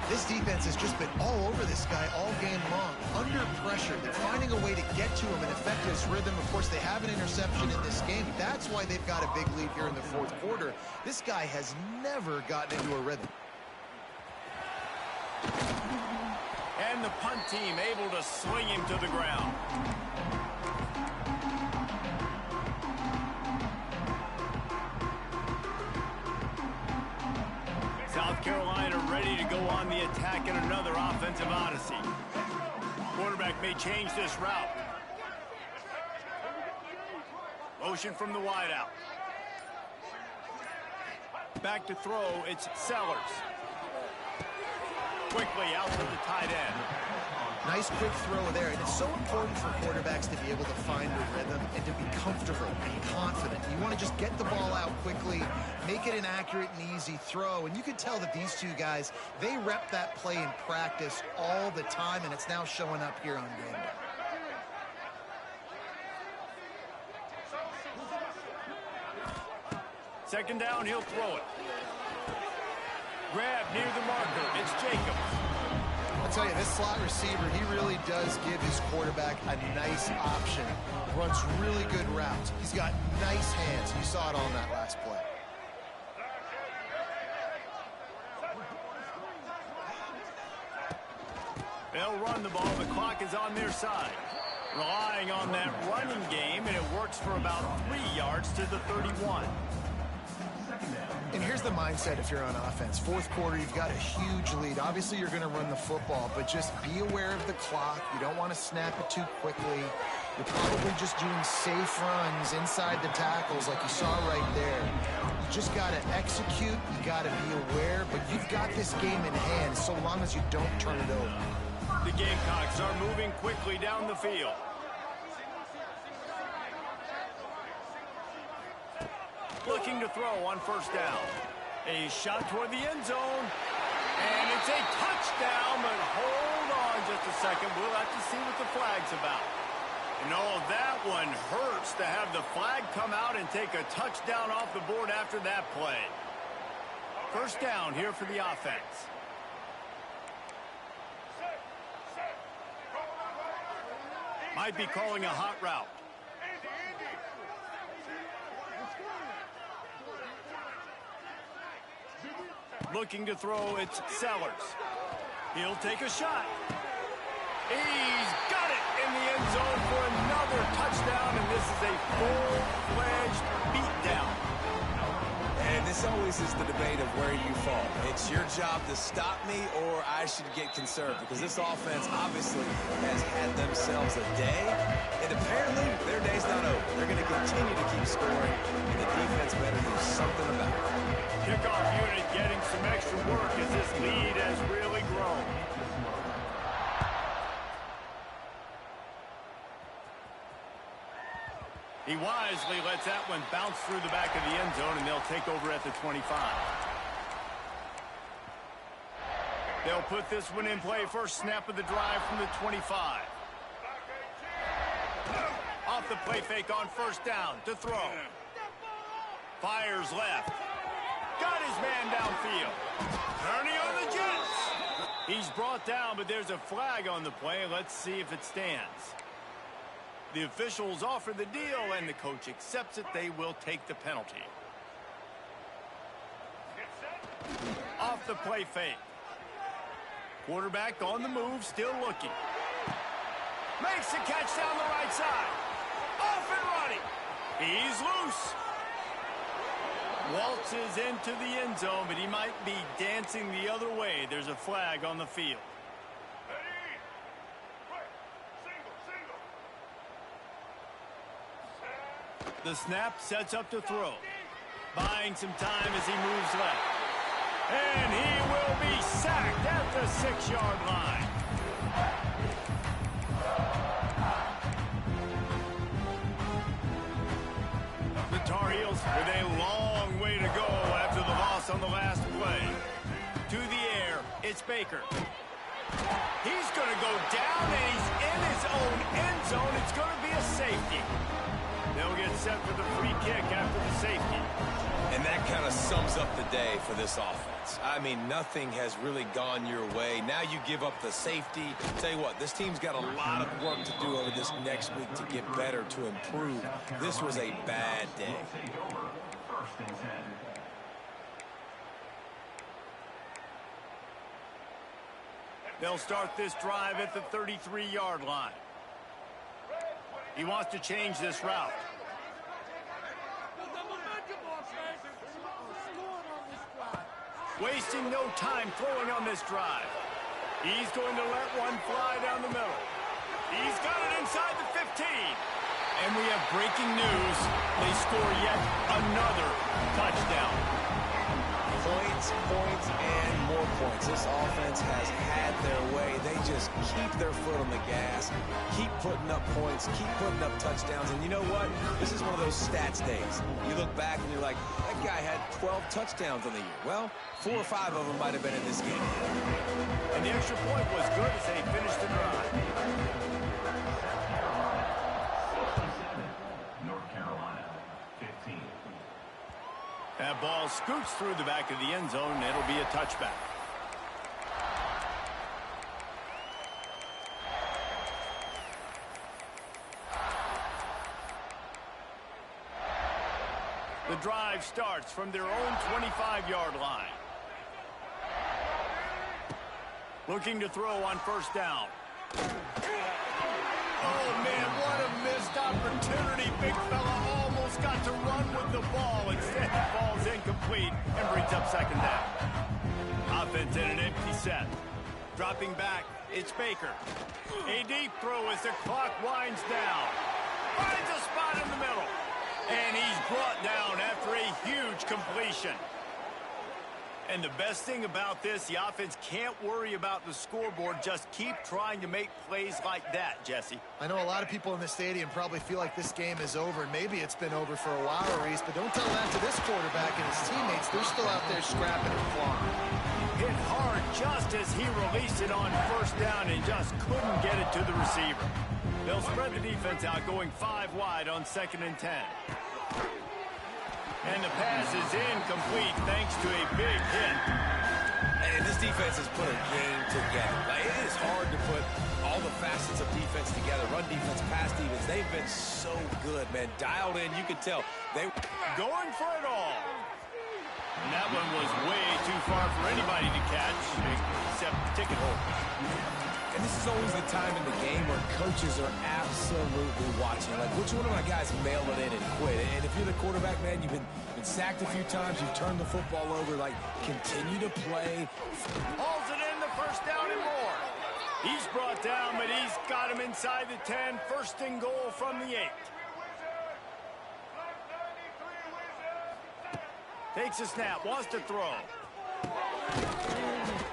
This defense has just been all over this guy all game long. Under pressure, they're finding a way to get to him and affect his rhythm. Of course, they have an interception in this game. That's why they've got a big lead here in the fourth quarter. This guy has never gotten into a rhythm. And the punt team able to swing him to the ground. South Carolina ready to go on the attack in another offensive odyssey. Quarterback may change this route. Motion from the wideout. Back to throw, it's Sellers. Quickly out to the tight end. Nice quick throw there, and it's so important for quarterbacks to be able to find a rhythm and to be comfortable and confident. You want to just get the ball out quickly, make it an accurate and easy throw, and you can tell that these two guys, they rep that play in practice all the time, and it's now showing up here on game day. Second down, he'll throw it. Grab near the marker. It's Jacobs. I'll tell you, this slot receiver, he really does give his quarterback a nice option. Runs really good routes. He's got nice hands. You saw it on that last play. They'll run the ball. The clock is on their side. Relying on that running game, and it works for about 3 yards to the 31. And here's the mindset if you're on offense. Fourth quarter, you've got a huge lead. Obviously, you're going to run the football, but just be aware of the clock. You don't want to snap it too quickly. You're probably just doing safe runs inside the tackles like you saw right there. You just got to execute. You got to be aware, but you've got this game in hand so long as you don't turn it over. The Gamecocks are moving quickly down the field. Looking to throw on first down. A shot toward the end zone. And it's a touchdown, but hold on just a second. We'll have to see what the flag's about. And that one hurts to have the flag come out and take a touchdown off the board after that play. First down here for the offense. Might be calling a hot route. Looking to throw, it's Sellers. He'll take a shot. He's got it in the end zone for another touchdown, and this is a full-fledged beatdown. And this always is the debate of where you fall. It's your job to stop me, or I should get conserved, because this offense obviously has had themselves a day, and apparently their day's not over. They're going to continue to keep scoring, and the defense better do something about it. Kickoff unit getting some extra work as this lead has really grown. He wisely lets that one bounce through the back of the end zone, and they'll take over at the 25. They'll put this one in play. First snap of the drive from the 25. Off the play fake on first down to throw. Fires left. Got his man downfield. Turning on the Jets. He's brought down, but there's a flag on the play. Let's see if it stands. The officials offer the deal, and the coach accepts it. They will take the penalty. Off the play fake. Quarterback on the move, still looking. Makes the catch down the right side. Off and running. He's loose. Waltzes into the end zone, but he might be dancing the other way. There's a flag on the field. The snap sets up to throw. Buying some time as he moves left. And he will be sacked at the 6-yard line. The Tar Heels with a long way to go after the loss on the last play. To the air, it's Baker. He's going to go down, and he's in his own end zone. It's going to be a safety. They'll get set for the free kick after the safety. And that kind of sums up the day for this offense. I mean, nothing has really gone your way. Now you give up the safety. Tell you what, this team's got a lot of work to do over this next week to get better, to improve. This was a bad day. First and 10. They'll start this drive at the 33-yard line. He wants to change this route. Wasting no time throwing on this drive. He's going to let one fly down the middle. He's got it inside the 15. And we have breaking news. They score yet another touchdown. Points, points, and more points. This offense has had their way. They just keep their foot on the gas, keep putting up points, keep putting up touchdowns. And you know what? This is one of those stats days. You look back and you're like, that guy had 12 touchdowns on the year. Well, 4 or 5 of them might have been in this game. And the extra point was good as they finished the drive. 67, North Carolina, 15. That ball scoots through the back of the end zone. It'll be a touchback. The drive starts from their own 25-yard line. Looking to throw on first down. Oh, man, what a missed opportunity. Big fella almost got to run with the ball. Instead, he falls incomplete and brings up second down. Offense in an empty set. Dropping back, it's Baker. A deep throw as the clock winds down. Finds a spot in the middle. And he's brought down after a huge completion. And the best thing about this, the offense can't worry about the scoreboard. Just keep trying to make plays like that, Jesse. I know a lot of people in the stadium probably feel like this game is over. Maybe it's been over for a while, Reese, but don't tell that to this quarterback and his teammates. They're still out there scrapping and clawing. Hit hard just as he released it on first down and just couldn't get it to the receiver. They'll spread the defense out, going 5 wide on 2nd and 10. And the pass is incomplete thanks to a big hit. And this defense has put a game together. Like, it is hard to put all the facets of defense together. Run defense, pass defense. They've been so good, man. Dialed in, you can tell. They going for it all. And that one was way too far for anybody to catch, except ticket holders. And this is always the time in the game where coaches are absolutely watching. Like, which one of my guys mail it in and quit? And if you're the quarterback, man, you've been sacked a few times, you've turned the football over, like, continue to play. Hauls it in, the first down and more. He's brought down, but he's got him inside the 10. First and goal from the 8. Takes a snap, wants to throw.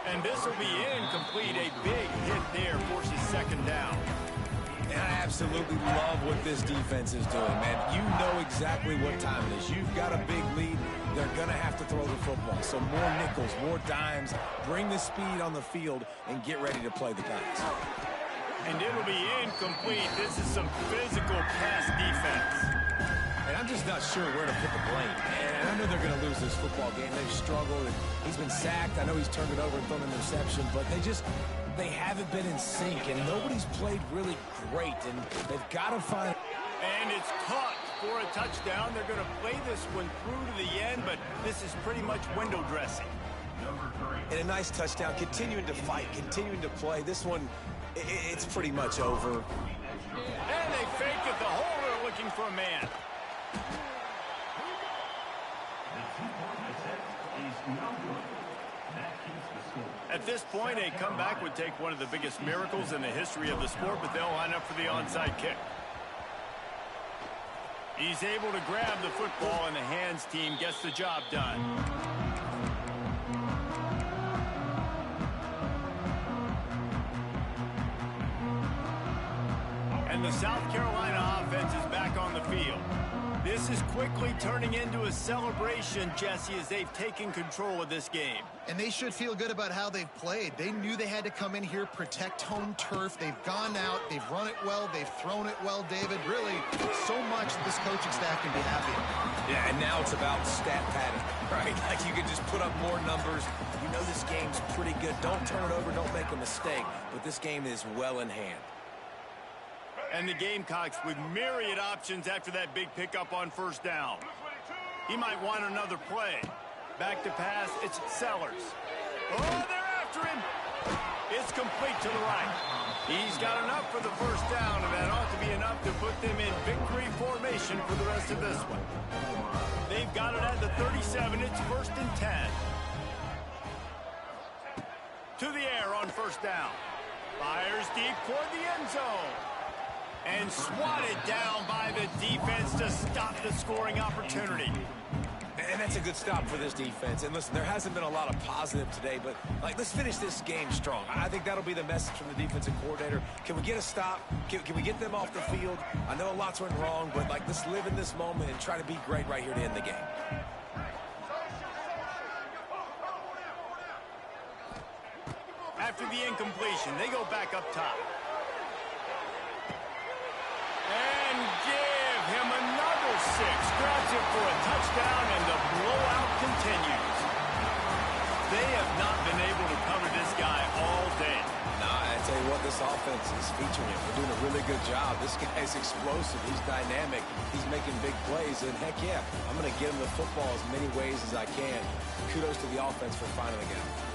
And this will be incomplete. A big hit there forces second down. And I absolutely love what this defense is doing, man. You know exactly what time it is. You've got a big lead. They're going to have to throw the football. So more nickels, more dimes. Bring the speed on the field and get ready to play the pass. And it'll be incomplete. This is some physical pass defense. And I'm just not sure where to put the blame. And I know they're going to lose this football game. They've struggled, and he's been sacked. I know he's turned it over and thrown an interception, but they haven't been in sync, and nobody's played really great, and they've got to find... And it's caught for a touchdown. They're going to play this one through to the end, but this is pretty much window dressing. And a nice touchdown, continuing to fight, continuing to play. This one, it's pretty much over. And they fake it. The holder looking for a man. At this point, a comeback would take one of the biggest miracles in the history of the sport, but they'll line up for the onside kick. He's able to grab the football, and the hands team gets the job done. And the South Carolina offense is back on the field. This is quickly turning into a celebration, Jesse, as they've taken control of this game. And they should feel good about how they've played. They knew they had to come in here, protect home turf. They've gone out, they've run it well, they've thrown it well, David. Really, so much that this coaching staff can be happy about. Yeah, and now it's about stat padding, right? Like you can just put up more numbers. You know this game's pretty good. Don't turn it over, don't make a mistake. But this game is well in hand. And the Gamecocks with myriad options after that big pickup on first down. He might want another play. Back to pass, it's Sellers. Oh, they're after him. It's complete to the right. He's got enough for the first down, and that ought to be enough to put them in victory formation for the rest of this one. They've got it at the 37. It's 1st and 10. To the air on first down. Fires deep toward the end zone. And swatted down by the defense to stop the scoring opportunity. And that's a good stop for this defense. And listen, there hasn't been a lot of positive today, but let's finish this game strong. I think that'll be the message from the defensive coordinator. Can we get a stop? Can we get them off the field? I know lots went wrong, but let's live in this moment and try to be great right here to end the game. After the incompletion, they go back up top. And give him another 6. Grabs it for a touchdown, and the blowout continues. They have not been able to cover this guy all day. Nah, I tell you what, this offense is featuring him. We're doing a really good job. This guy's explosive. He's dynamic. He's making big plays. And heck yeah, I'm going to get him the football as many ways as I can. Kudos to the offense for finding the guy.